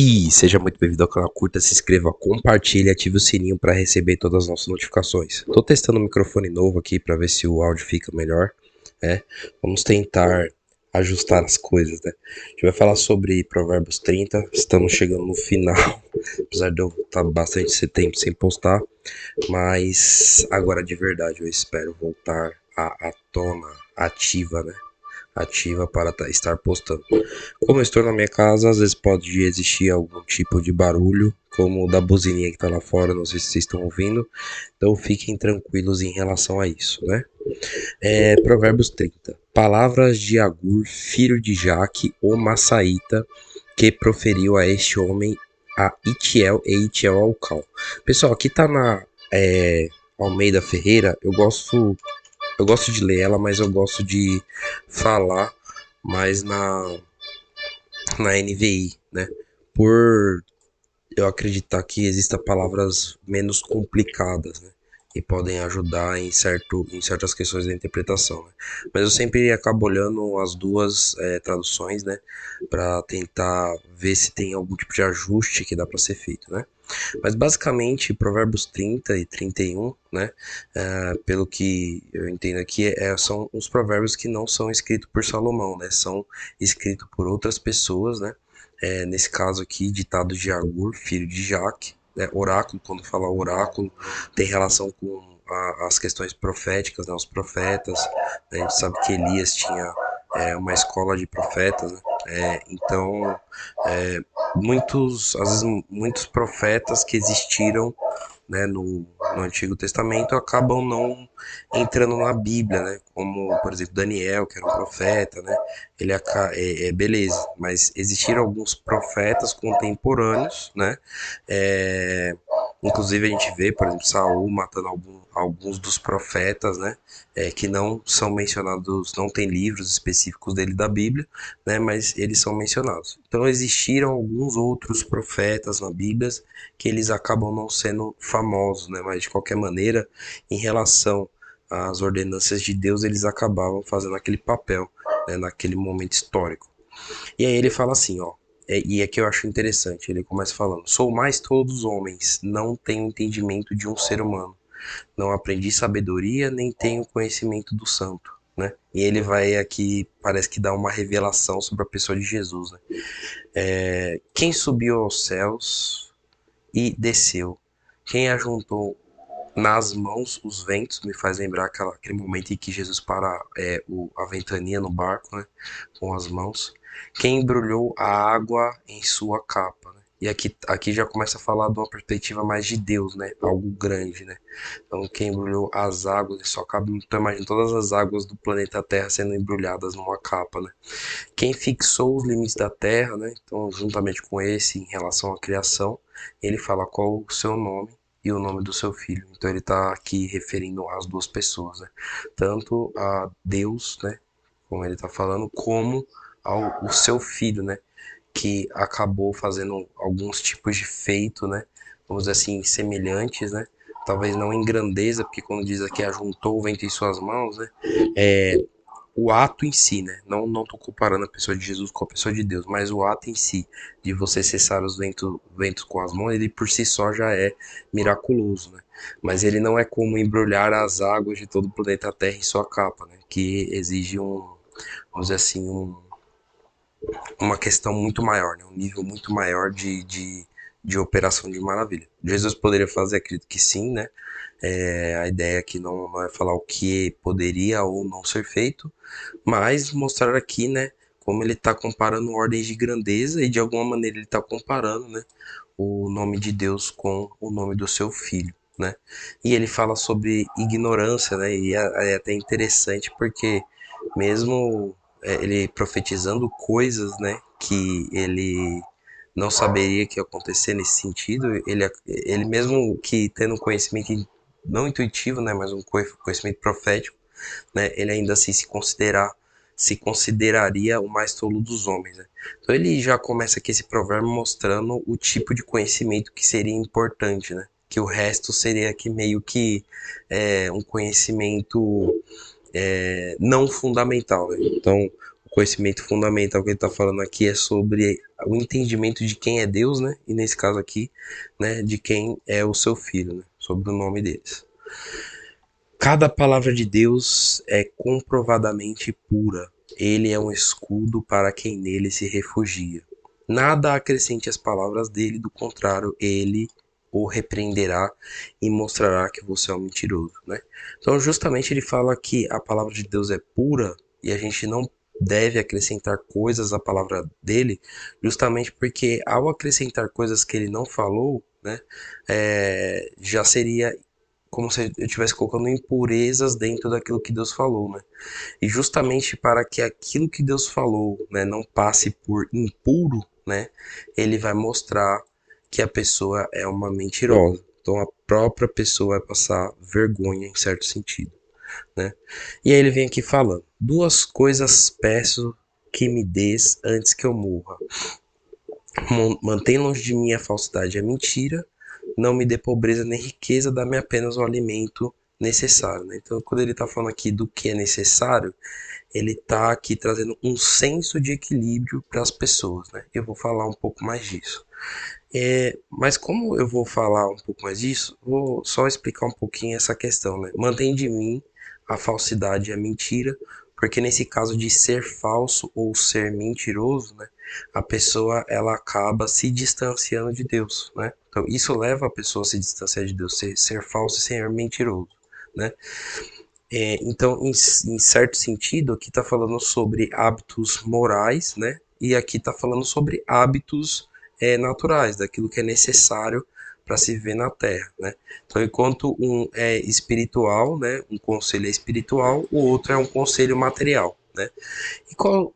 E seja muito bem-vindo ao canal, curta, se inscreva, compartilhe e ative o sininho para receber todas as nossas notificações. Tô testando um microfone novo aqui para ver se o áudio fica melhor, né? Vamos tentar ajustar as coisas, né? A gente vai falar sobre Provérbios 30, estamos chegando no final, apesar de eu estar bastante tempo sem postar, mas agora de verdade eu espero voltar à tona ativa, né? Ativa para estar postando. Como eu estou na minha casa, às vezes pode existir algum tipo de barulho, como o da buzininha que está lá fora, não sei se vocês estão ouvindo, então fiquem tranquilos em relação a isso, né? Provérbios 30. Palavras de Agur, filho de Jaque, o Massaíta, que proferiu a este homem a Itiel e Itiel ao Cal. Pessoal, aqui tá na Almeida Ferreira, eu gosto de ler ela, mas eu gosto de falar mais na NVI, né? Por eu acreditar que existam palavras menos complicadas, né? E podem ajudar em certas questões da interpretação, né? Mas eu sempre acabo olhando as duas traduções, né? Para tentar ver se tem algum tipo de ajuste que dá para ser feito, né? Mas basicamente, Provérbios 30 e 31, né? Pelo que eu entendo aqui, são os provérbios que não são escritos por Salomão, né? São escritos por outras pessoas, né? Nesse caso aqui, ditado de Agur, filho de Jaque, né? Oráculo, quando fala oráculo, tem relação com as questões proféticas, né? Os profetas, né? A gente sabe que Elias tinha uma escola de profetas, né? Então, às vezes, muitos profetas que existiram, né, no Antigo Testamento acabam não entrando na Bíblia, né? Como, por exemplo, Daniel, que era um profeta, né? Beleza, mas existiram alguns profetas contemporâneos, né? É, Inclusive a gente vê, por exemplo, Saul matando alguns dos profetas, né? Que não são mencionados, não tem livros específicos dele da Bíblia, né? Mas eles são mencionados. Então existiram alguns outros profetas na Bíblia que eles acabam não sendo famosos, né? Mas de qualquer maneira, em relação às ordenanças de Deus, eles acabavam fazendo aquele papel, né? Naquele momento histórico. E aí ele fala assim, ó. E é que eu acho interessante, ele começa falando: sou mais todos os homens, não tenho entendimento de um ser humano, não aprendi sabedoria, nem tenho conhecimento do santo, né? E ele vai aqui, parece que dá uma revelação sobre a pessoa de Jesus, né? Quem subiu aos céus e desceu? Quem ajuntou nas mãos os ventos? Me faz lembrar aquele momento em que Jesus para a ventania no barco, né? Com as mãos. Quem embrulhou a água em sua capa, né? E aqui já começa a falar de uma perspectiva mais de Deus, né? Algo grande, né? Então, quem embrulhou as águas em sua capa, então imagina todas as águas do planeta Terra sendo embrulhadas numa capa, né? Quem fixou os limites da Terra, né? Então, juntamente com esse, em relação à criação, ele fala qual o seu nome e o nome do seu filho. Então, ele está aqui referindo às duas pessoas, né? Tanto a Deus, né? Como ele está falando, como ao o seu filho, né? Que acabou fazendo alguns tipos de feito, né? Vamos dizer assim, semelhantes, né? Talvez não em grandeza, porque quando diz aqui ajuntou o vento em suas mãos, né? É, o ato em si, né? Não tô comparando a pessoa de Jesus com a pessoa de Deus, mas o ato em si, de você cessar os ventos com as mãos, ele por si só já é miraculoso, né? Mas ele não é como embrulhar as águas de todo o planeta Terra em sua capa, né? Que exige vamos dizer assim, uma questão muito maior, né? Um nível muito maior de operação de maravilha. Jesus poderia fazer, acredito que sim, né? A ideia aqui não é falar o que poderia ou não ser feito, mas mostrar aqui, né, como ele está comparando ordens de grandeza e de alguma maneira ele está comparando, né, o nome de Deus com o nome do seu filho, né? E ele fala sobre ignorância, né? E é até interessante porque mesmo ele profetizando coisas, né, que ele não saberia que ia acontecer nesse sentido, ele mesmo que tendo um conhecimento não intuitivo, né, mas um conhecimento profético, né, ele ainda assim se consideraria o mais tolo dos homens, né? Então ele já começa aqui esse provérbio mostrando o tipo de conhecimento que seria importante, né? Que o resto seria aqui meio que um conhecimento não fundamental, né? Então o conhecimento fundamental que ele está falando aqui é sobre o entendimento de quem é Deus, né? E nesse caso aqui, né, de quem é o seu filho, né? Sobre o nome deles. Cada palavra de Deus é comprovadamente pura. Ele é um escudo para quem nele se refugia. Nada acrescente às palavras dele, do contrário, ele o repreenderá e mostrará que você é um mentiroso, né? Então, justamente ele fala que a palavra de Deus é pura e a gente não deve acrescentar coisas à palavra dele, justamente porque ao acrescentar coisas que ele não falou, né, já seria como se eu estivesse colocando impurezas dentro daquilo que Deus falou, né? E justamente para que aquilo que Deus falou, né, não passe por impuro, né, ele vai mostrar que a pessoa é uma mentirosa. Então a própria pessoa vai passar vergonha em certo sentido, né? E aí ele vem aqui falando: duas coisas peço que me des antes que eu morra. Mantém longe de mim a falsidade e a mentira, não me dê pobreza nem riqueza, dá-me apenas o alimento necessário, né? Então, quando ele está falando aqui do que é necessário, ele está aqui trazendo um senso de equilíbrio para as pessoas, né? Eu vou falar um pouco mais disso. Mas como eu vou falar um pouco mais disso, vou só explicar um pouquinho essa questão, né? Mantém de mim a falsidade e a mentira, porque nesse caso de ser falso ou ser mentiroso, né, a pessoa ela acaba se distanciando de Deus, né? Então isso leva a pessoa a se distanciar de Deus, ser falso e ser mentiroso, né? Então, em certo sentido, aqui está falando sobre hábitos morais, né? E aqui está falando sobre hábitos naturais, daquilo que é necessário para se viver na Terra, né? Então, enquanto um é espiritual, né? Um conselho é espiritual, o outro é um conselho material, né?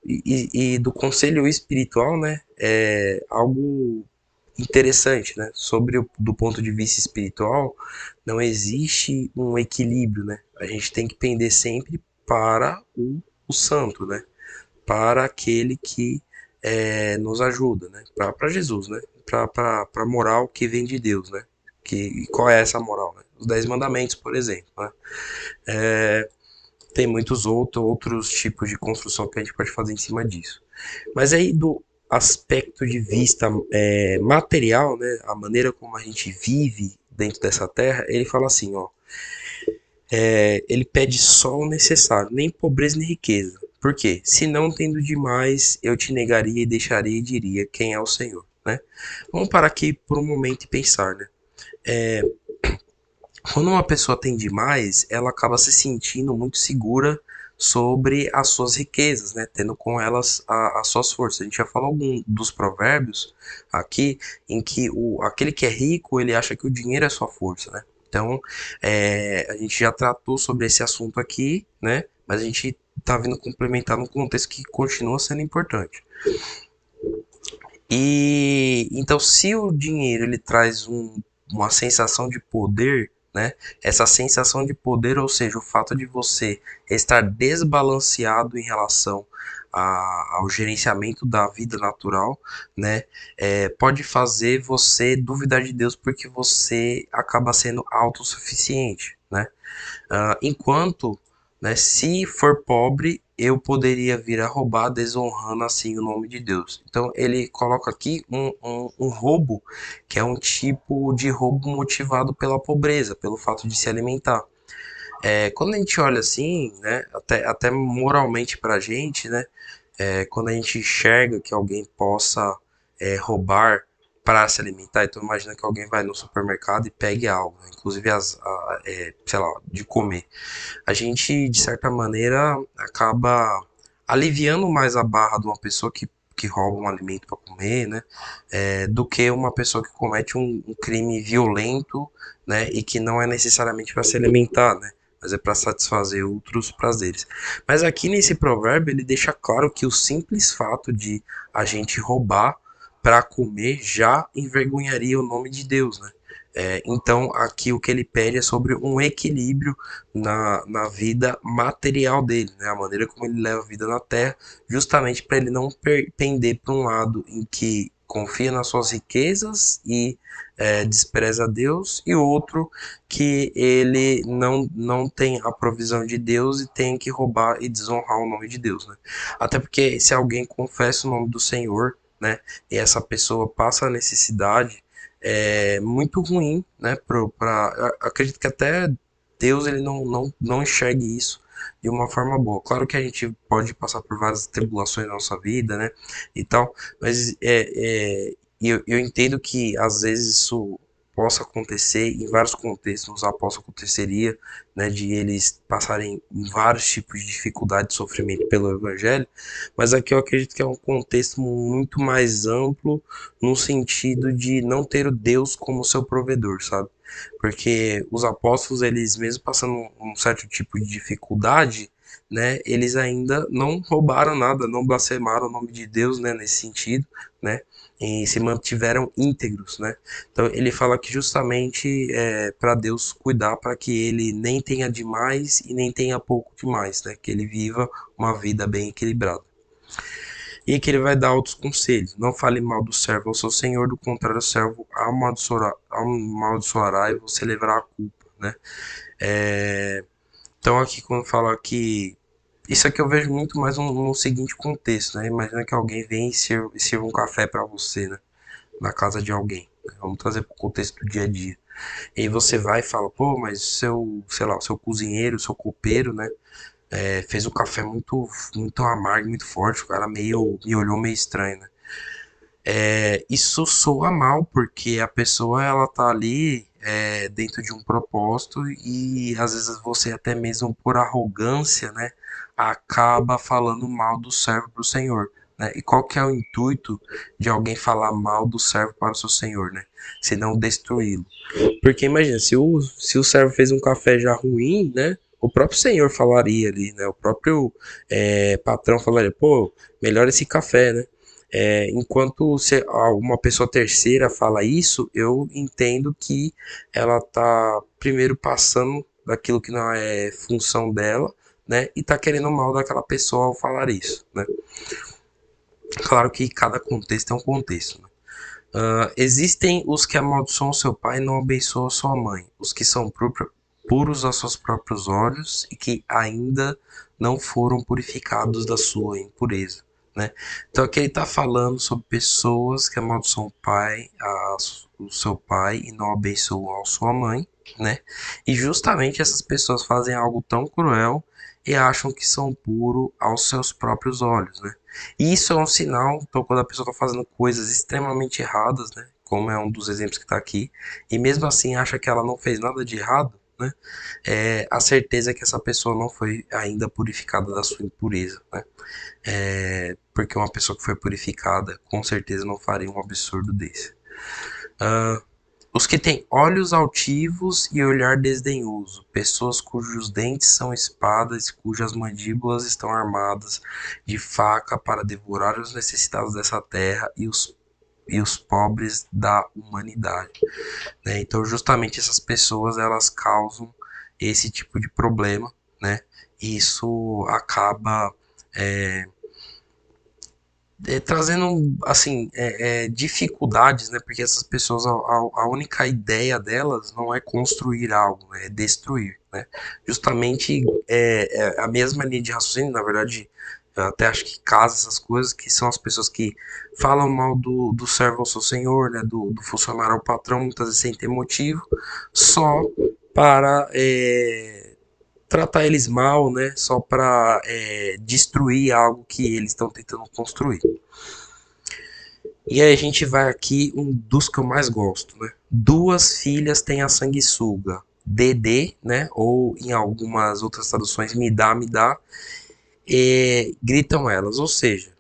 E do conselho espiritual, né? É algo interessante, né? Do ponto de vista espiritual, não existe um equilíbrio, né? A gente tem que pender sempre para o santo, né? Para aquele que nos ajuda, né? Para Jesus, né? Para a moral que vem de Deus, né? E qual é essa moral? Né? Os 10 mandamentos, por exemplo, né? Tem muitos outros tipos de construção que a gente pode fazer em cima disso. Mas aí do aspecto de vista material, né, a maneira como a gente vive dentro dessa terra, ele fala assim, ó, ele pede só o necessário, nem pobreza nem riqueza. Por quê? Se não tendo demais, eu te negaria e deixaria e diria quem é o Senhor, né? Vamos parar aqui por um momento e pensar, né? Quando uma pessoa tem demais, ela acaba se sentindo muito segura sobre as suas riquezas, né? Tendo com elas as suas forças. A gente já falou algum dos provérbios aqui em que aquele que é rico, ele acha que o dinheiro é sua força, né? Então, a gente já tratou sobre esse assunto aqui, né? Mas a gente tá vindo complementar num contexto que continua sendo importante. E então, se o dinheiro ele traz uma sensação de poder, né? Essa sensação de poder, ou seja, o fato de você estar desbalanceado em relação ao gerenciamento da vida natural, né? Pode fazer você duvidar de Deus porque você acaba sendo autossuficiente, né? Enquanto, né, se for pobre, eu poderia vir a roubar, desonrando assim o nome de Deus. Então ele coloca aqui um roubo, que é um tipo de roubo motivado pela pobreza, pelo fato de se alimentar. Quando a gente olha assim, né, até moralmente pra gente, né, quando a gente enxerga que alguém possa roubar para se alimentar, então imagina que alguém vai no supermercado e pegue algo, né, inclusive sei lá, de comer. A gente, de certa maneira, acaba aliviando mais a barra de uma pessoa que rouba um alimento para comer, né? Do que uma pessoa que comete um crime violento, né? E que não é necessariamente para se alimentar, né? Mas é para satisfazer outros prazeres. Mas aqui nesse provérbio ele deixa claro que o simples fato de a gente roubar para comer já envergonharia o nome de Deus, né? Então aqui o que ele pede é sobre um equilíbrio na vida material dele, né? A maneira como ele leva a vida na Terra, justamente para ele não pender para um lado em que confia nas suas riquezas e despreza Deus, e outro que ele não tem a provisão de Deus e tem que roubar e desonrar o nome de Deus, né? Até porque se alguém confessa o nome do Senhor, né, e essa pessoa passa a necessidade, é muito ruim, né? Acredito que até Deus ele não enxergue isso de uma forma boa. Claro que a gente pode passar por várias tribulações na nossa vida, né? E tal, mas eu entendo que às vezes isso possa acontecer em vários contextos, nos apóstolos aconteceria, né, de eles passarem vários tipos de dificuldade e sofrimento pelo evangelho, mas aqui eu acredito que é um contexto muito mais amplo no sentido de não ter o Deus como seu provedor, sabe? Porque os apóstolos, eles mesmo passando um certo tipo de dificuldade, né, eles ainda não roubaram nada, não blasfemaram o nome de Deus, né, nesse sentido, né, e se mantiveram íntegros, né. Então ele fala que justamente para Deus cuidar para que ele nem tenha demais e nem tenha pouco demais, né, que ele viva uma vida bem equilibrada. E que ele vai dar outros conselhos. Não fale mal do servo ao seu senhor, do contrário, o servo amaldiçoará e você levará a culpa, né? Então aqui quando fala que isso aqui eu vejo muito mais no seguinte contexto, né? Imagina que alguém vem e sirva um café para você, né? Na casa de alguém. Vamos trazer para o contexto do dia a dia. E aí você vai e fala, pô, mas seu, sei lá, o seu cozinheiro, o seu copeiro, né? Fez o café muito amargo, muito forte. O cara me olhou meio estranho, né? Isso soa mal, porque a pessoa ela tá ali dentro de um propósito e às vezes você até mesmo por arrogância, né, acaba falando mal do servo para o Senhor, né? E qual que é o intuito de alguém falar mal do servo para o seu Senhor, né? Se não destruí-lo. Porque imagina, se o servo fez um café já ruim, né? O próprio senhor falaria ali, né? O próprio patrão falaria, pô, melhora esse café, né? Enquanto se uma pessoa terceira fala isso, eu entendo que ela tá primeiro passando daquilo que não é função dela, né? E tá querendo mal daquela pessoa ao falar isso, né? Claro que cada contexto é um contexto, né? Existem os que amaldiçoam seu pai e não abençoam sua mãe, os que são puros aos seus próprios olhos e que ainda não foram purificados da sua impureza, né? Então aqui ele está falando sobre pessoas que amaldiçoam o seu pai e não abençoam a sua mãe, né? E justamente essas pessoas fazem algo tão cruel e acham que são puros aos seus próprios olhos, né? E isso é um sinal, então, quando a pessoa está fazendo coisas extremamente erradas, né? Como é um dos exemplos que está aqui, e mesmo assim acha que ela não fez nada de errado, né? A certeza é que essa pessoa não foi ainda purificada da sua impureza, né? Porque uma pessoa que foi purificada, com certeza não faria um absurdo desse. Os que têm olhos altivos e olhar desdenhoso, pessoas cujos dentes são espadas, cujas mandíbulas estão armadas de faca para devorar os necessitados dessa terra e os pobres da humanidade, né? Então, justamente essas pessoas elas causam esse tipo de problema, né? E isso acaba trazendo assim dificuldades, né? Porque essas pessoas a única ideia delas não é construir algo, né? É destruir, né? Justamente a mesma linha de raciocínio, na verdade, eu até acho que casa essas coisas, que são as pessoas que falam mal do servo ao seu senhor, né? Do funcionário ao patrão, muitas vezes sem ter motivo, só para tratar eles mal, né? Só para destruir algo que eles estão tentando construir. E aí a gente vai aqui um dos que eu mais gosto, né? Duas filhas têm a sanguessuga. DD, né? Ou em algumas outras traduções, me dá, e gritam elas. Ou seja,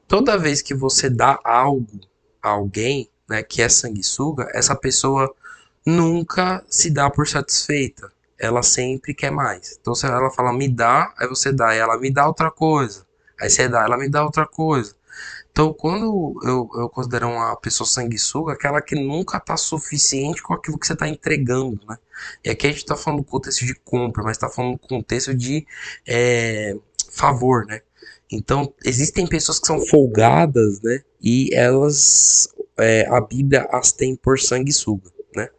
toda vez que você dá algo a alguém, né, que é sanguessuga, essa pessoa nunca se dá por satisfeita. Ela sempre quer mais. Então, se ela fala me dá, aí você dá, e ela me dá outra coisa. Aí você dá, ela me dá outra coisa. Então, quando eu considero uma pessoa sanguessuga, aquela que nunca está suficiente com aquilo que você está entregando, né? E aqui a gente está falando do contexto de compra, mas está falando do contexto de favor, né? Então, existem pessoas que são folgadas, né? e elas, a Bíblia as tem por sanguessuga, né?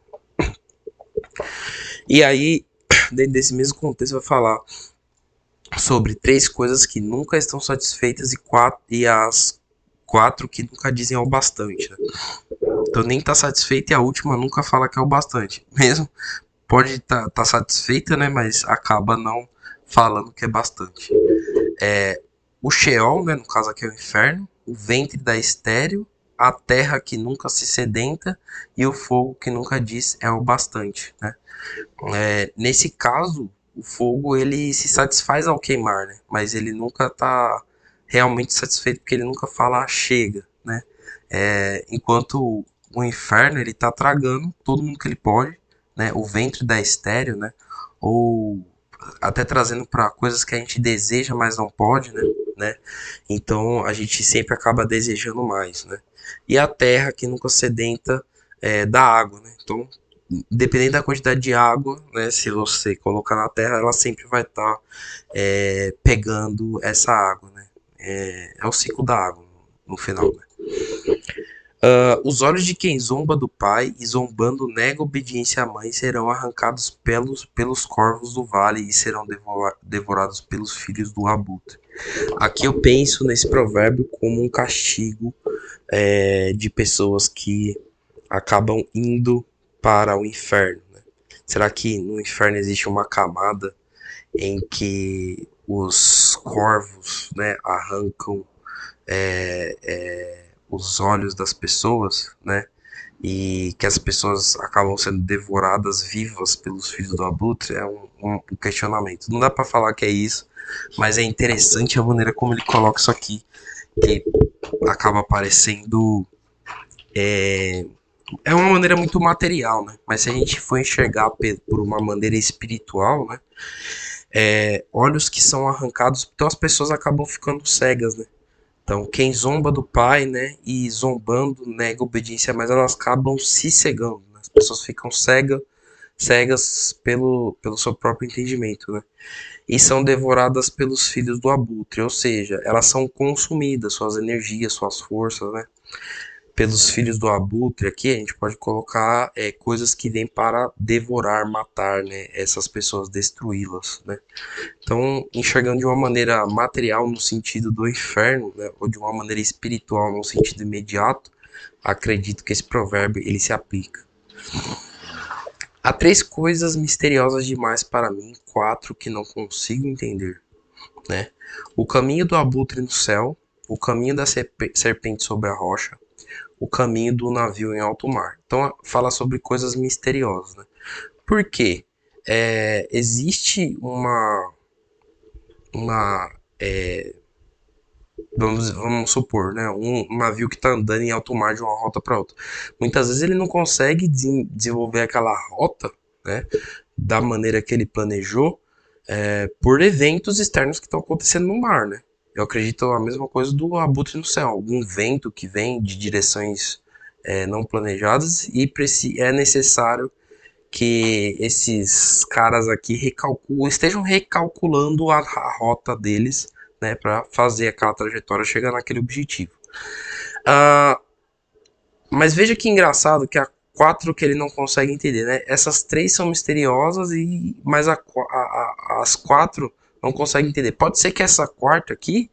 E aí, dentro desse mesmo contexto, vai falar sobre 3 coisas que nunca estão satisfeitas e as 4 que nunca dizem é o bastante, né? Então nem tá satisfeita e a última nunca fala que é o bastante. Mesmo pode tá satisfeita, né? Mas acaba não falando que é bastante. O Sheol, né? No caso aqui é o inferno. O ventre da estéreo. A terra que nunca se sedenta. E o fogo que nunca diz é o bastante, né? Nesse caso, o fogo ele se satisfaz ao queimar, né? Mas ele nunca tá realmente satisfeito porque ele nunca fala chega, né? Enquanto o inferno ele tá tragando todo mundo que ele pode, né? O ventre da estéreo, né? Ou até trazendo para coisas que a gente deseja, mas não pode, né? Então a gente sempre acaba desejando mais, né? E a terra que nunca sedenta da água, né? Então, dependendo da quantidade de água, né? Se você colocar na terra, ela sempre vai estar pegando essa água, né? É o ciclo da água no final, né? Os olhos de quem zomba do pai e zombando nega obediência à mãe serão arrancados pelos corvos do vale e serão devorados pelos filhos do abutre. Aqui eu penso nesse provérbio como um castigo de pessoas que acabam indo para o inferno, né? Será que no inferno existe uma camada em que os corvos, né, arrancam os olhos das pessoas, né? E que as pessoas acabam sendo devoradas vivas pelos filhos do abutre é um questionamento. Não dá para falar que é isso, mas é interessante a maneira como ele coloca isso aqui, que acaba parecendo é uma maneira muito material, né? Mas se a gente for enxergar por uma maneira espiritual, né? Olhos que são arrancados, então as pessoas acabam ficando cegas, né? Então, quem zomba do pai, né, e zombando nega obediência, mas elas acabam se cegando, né? As pessoas ficam cegas pelo seu próprio entendimento, né? E são devoradas pelos filhos do abutre, ou seja, elas são consumidas, suas energias, suas forças, né? Pelos filhos do abutre aqui, a gente pode colocar coisas que vêm para devorar, matar, né, essas pessoas, destruí-las, né? Então, enxergando de uma maneira material no sentido do inferno, né, ou de uma maneira espiritual no sentido imediato, acredito que esse provérbio ele se aplica. Há 3 coisas misteriosas demais para mim, 4 que não consigo entender, né? O caminho do abutre no céu, o caminho da serpente sobre a rocha, o caminho do navio em alto mar. Então, fala sobre coisas misteriosas, né? Por quê? Existe uma vamos supor, né, um navio que está andando em alto mar de uma rota para outra. Muitas vezes ele não consegue desenvolver aquela rota, né, da maneira que ele planejou, por eventos externos que estão acontecendo no mar, né? Eu acredito a mesma coisa do abutre no céu, algum vento que vem de direções não planejadas e é necessário que esses caras aqui estejam recalculando a rota deles, né, para fazer aquela trajetória chegar naquele objetivo. Ah, mas veja que engraçado que a 4 que ele não consegue entender, né? Essas 3 são misteriosas mas as 4 não consegue entender. Pode ser que essa quarta aqui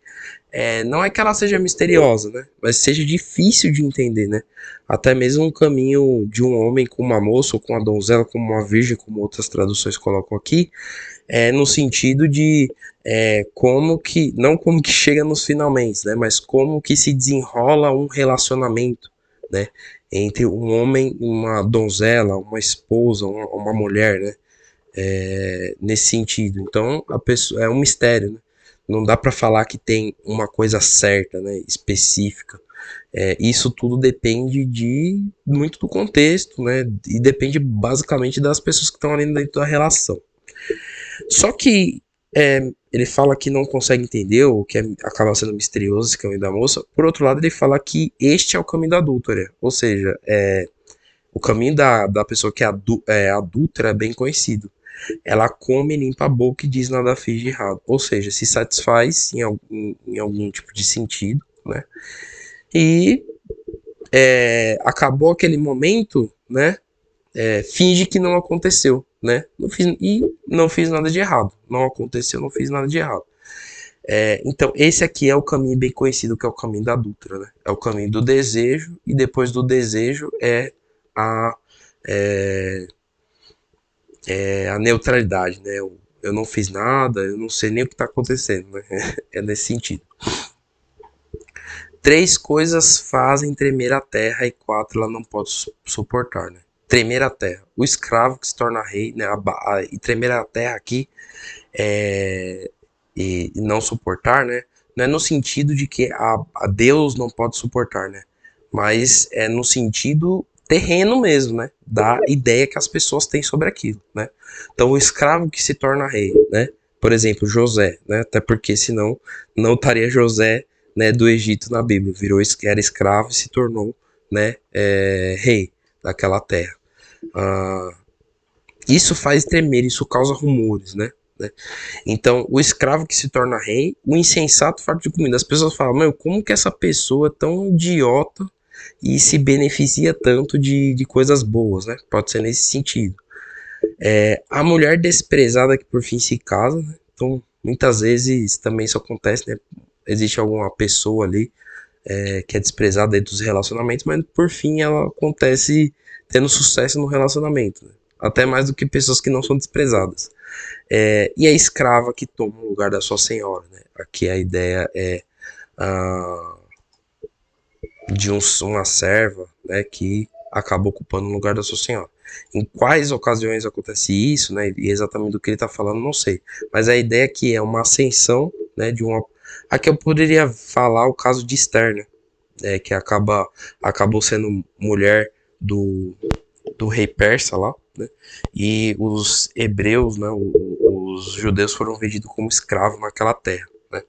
não é que ela seja misteriosa, né? Mas seja difícil de entender, né? Até mesmo um caminho de um homem com uma moça ou com uma donzela, como uma virgem, como outras traduções colocam aqui, no sentido de como que, não como que chega nos finalmente, né? Mas como que se desenrola um relacionamento, né? Entre um homem e uma donzela, uma esposa, uma mulher, né? Nesse sentido. Então, a pessoa é um mistério, né? Não dá para falar que tem uma coisa certa, né, específica. Isso tudo depende de muito do contexto, né? E depende basicamente das pessoas que estão ali dentro da relação. Só que ele fala que não consegue entender, ou que acaba sendo misterioso esse caminho da moça. Por outro lado, ele fala que este é o caminho da adúltera. Ou seja, o caminho da pessoa que é adúltera é bem conhecido. Ela come, limpa a boca e diz nada fez de errado. Ou seja, se satisfaz em algum tipo de sentido, né? e acabou aquele momento, né? Finge que não aconteceu, né? Não fiz nada de errado. Não aconteceu, não fiz nada de errado. Então, esse aqui é o caminho bem conhecido, que é o caminho da adúltera, né? É o caminho do desejo, e depois do desejo a, é, a neutralidade, né? Eu não fiz nada, eu não sei nem o que está acontecendo, né? É nesse sentido. 3 coisas fazem tremer a terra e 4 ela não pode suportar, né? Tremer a terra, o escravo que se torna rei, né? E tremer a terra aqui e não suportar, né? Não é no sentido de que a Deus não pode suportar, né? Mas é no sentido terreno mesmo, né? Da ideia que as pessoas têm sobre aquilo, né? Então, o escravo que se torna rei, né? Por exemplo, José, né? Até porque senão não estaria José, né, do Egito na Bíblia. Era escravo e se tornou, né, rei daquela terra. Ah, isso faz tremer, isso causa rumores, né? Então, o escravo que se torna rei, o insensato farto de comida. As pessoas falam, meu, como que essa pessoa é tão idiota e se beneficia tanto de coisas boas, né? Pode ser nesse sentido. A mulher desprezada que por fim se casa, né? Então, muitas vezes também isso acontece, né? Existe alguma pessoa ali que é desprezada dentro dos relacionamentos, mas por fim ela acontece tendo sucesso no relacionamento, né? Até mais do que pessoas que não são desprezadas. E a escrava que toma o lugar da sua senhora, né? Aqui a ideia é ah, de uma serva, né, que acaba ocupando o lugar da sua senhora. Em quais ocasiões acontece isso, né? E exatamente do que ele está falando, não sei. Mas a ideia aqui é uma ascensão, né, de uma. Aqui eu poderia falar o caso de Esther, né? Que acabou sendo mulher do rei persa lá, né? E os hebreus, né, os judeus foram vendidos como escravos naquela terra, né?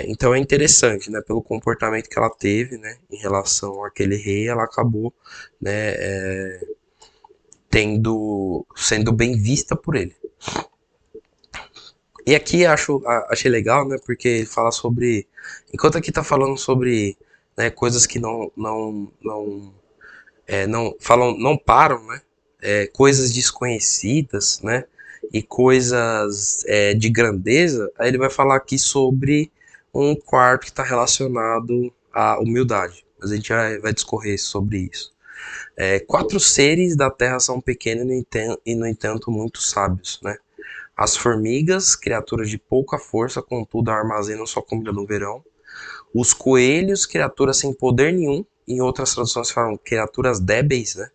Então é interessante, né, pelo comportamento que ela teve, né, em relação àquele rei, ela acabou, né, sendo bem vista por ele. E aqui achei legal, né, porque ele fala sobre, enquanto aqui tá falando sobre, né, coisas que não falam, não param, né? Coisas desconhecidas, né? E coisas de grandeza. Aí ele vai falar aqui sobre um quarto que está relacionado à humildade. Mas a gente vai discorrer sobre isso. 4 seres da Terra são pequenos e, no entanto, muito sábios, né? As formigas, criaturas de pouca força, contudo armazenam sua comida no verão. Os coelhos, criaturas sem poder nenhum, em outras traduções falam criaturas débeis, né?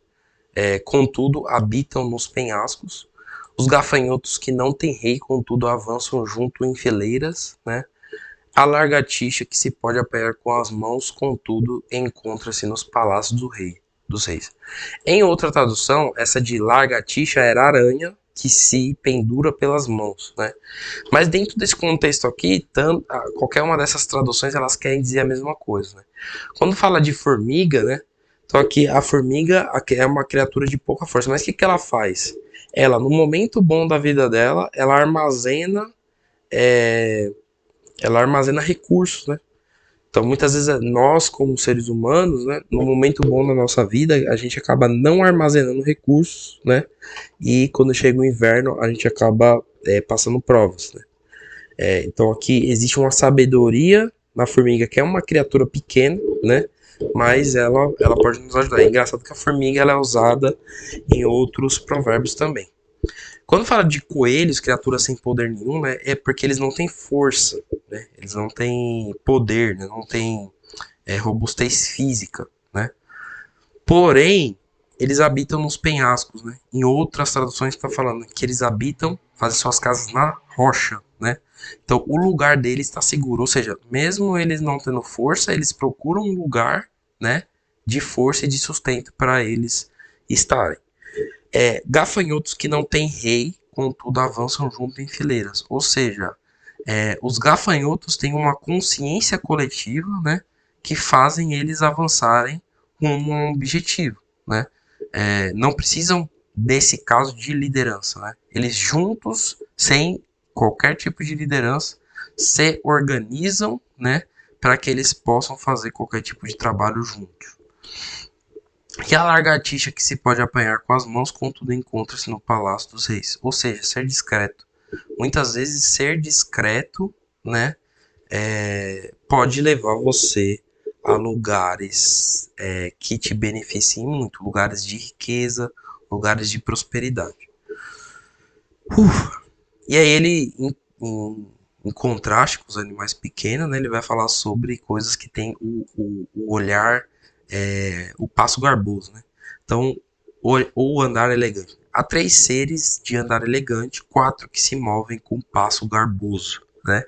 Contudo habitam nos penhascos. Os gafanhotos que não têm rei, contudo avançam junto em fileiras, né? A lagartixa que se pode apanhar com as mãos, contudo encontra-se nos palácios dos reis. Em outra tradução, essa de lagartixa era aranha que se pendura pelas mãos, né? Mas dentro desse contexto aqui, qualquer uma dessas traduções elas querem dizer a mesma coisa, né? Quando fala de formiga, né? Então aqui a formiga é uma criatura de pouca força, mas o que ela faz? Ela, no momento bom da vida dela, é, ela armazena recursos, né? Então muitas vezes nós, como seres humanos, né, no momento bom da nossa vida, a gente acaba não armazenando recursos, né? E quando chega o inverno, a gente acaba passando provas, né? Então aqui existe uma sabedoria na formiga, que é uma criatura pequena, né? Mas ela pode nos ajudar. É engraçado que a formiga ela é usada em outros provérbios também. Quando fala de coelhos, criaturas sem poder nenhum, né? É porque eles não têm força, né? Eles não têm poder, né? Não têm robustez física, né? Porém, eles habitam nos penhascos, né? Em outras traduções está falando que eles habitam, fazem suas casas na rocha, né? Então o lugar deles está seguro, ou seja, mesmo eles não tendo força, eles procuram um lugar, né, de força e de sustento para eles estarem. Gafanhotos que não têm rei, contudo avançam junto em fileiras, ou seja, os gafanhotos têm uma consciência coletiva, né, que fazem eles avançarem rumo a um objetivo, né? Não precisam desse caso de liderança, né? Eles juntos, sem qualquer tipo de liderança, se organizam, né, para que eles possam fazer qualquer tipo de trabalho juntos. E a lagartixa que se pode apanhar com as mãos, contudo encontra-se no palácio dos reis. Ou seja, ser discreto. Muitas vezes ser discreto, né, pode levar você a lugares que te beneficiem muito, lugares de riqueza, lugares de prosperidade. E aí ele, em contraste com os animais pequenos, né, ele vai falar sobre coisas que tem o olhar, o passo garboso, né? Então, o andar elegante. Há 3 seres de andar elegante, 4 que se movem com passo garboso, né?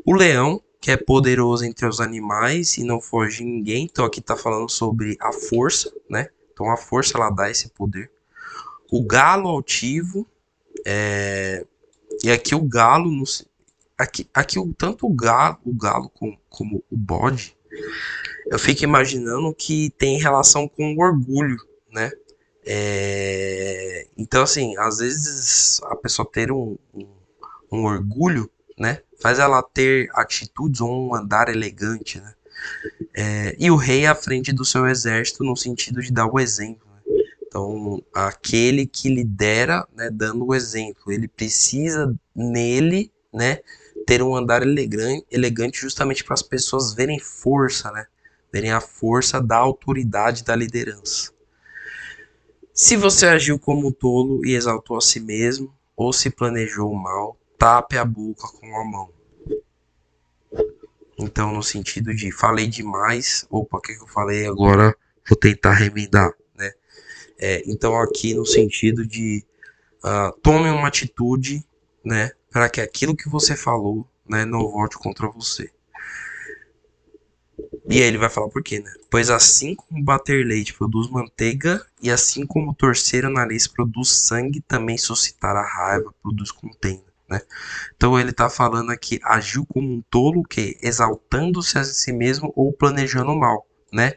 O leão, que é poderoso entre os animais e não foge ninguém. Então aqui está falando sobre a força, né? Então a força ela dá esse poder. O galo altivo, e aqui o galo, aqui tanto o galo como o bode, eu fico imaginando que tem relação com o orgulho, né? Então assim, às vezes a pessoa ter um orgulho, né? Faz ela ter atitudes ou um andar elegante, né? E o rei à frente do seu exército no sentido de dar o exemplo. Né? Então, aquele que lidera, né, dando o exemplo, ele precisa nele, né, ter um andar elegante justamente para as pessoas verem força, né? Verem a força da autoridade da liderança. Se você agiu como um tolo e exaltou a si mesmo, ou se planejou mal, tape a boca com a mão. Então, no sentido de falei demais, opa, o que eu falei agora? Vou tentar remendar, né? Então, aqui no sentido de tome uma atitude, né, para que aquilo que você falou, né, não volte contra você. E aí ele vai falar por quê, né? Pois assim como bater leite produz manteiga, e assim como torcer o nariz produz sangue, também suscitar a raiva produz contenda, né? Então ele está falando aqui, agiu como um tolo, que exaltando-se a si mesmo ou planejando mal, né?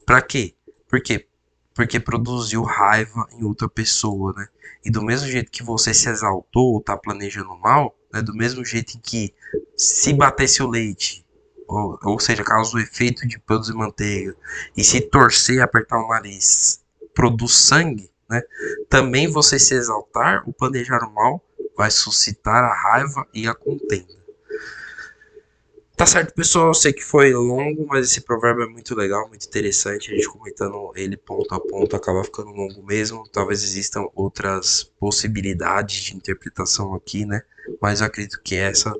Para quê? Por quê? Porque produziu raiva em outra pessoa, né? E do mesmo jeito que você se exaltou ou está planejando mal, né? Do mesmo jeito que se batesse o leite, ou seja, causa o efeito de produzir manteiga, e se torcer e apertar o nariz produz sangue, né? Também você se exaltar ou planejar o mal vai suscitar a raiva e a contenda. Tá certo, pessoal. Eu sei que foi longo, mas esse provérbio é muito legal, muito interessante. A gente comentando ele ponto a ponto acaba ficando longo mesmo. Talvez existam outras possibilidades de interpretação aqui, né? Mas eu acredito que essa,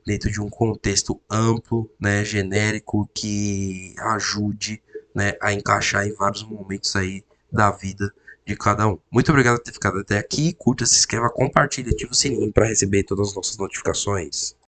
dentro de um contexto amplo, né, genérico, que ajude, né, a encaixar em vários momentos aí da vida de cada um. Muito obrigado por ter ficado até aqui. Curta, se inscreva, compartilhe, ative o sininho para receber todas as nossas notificações.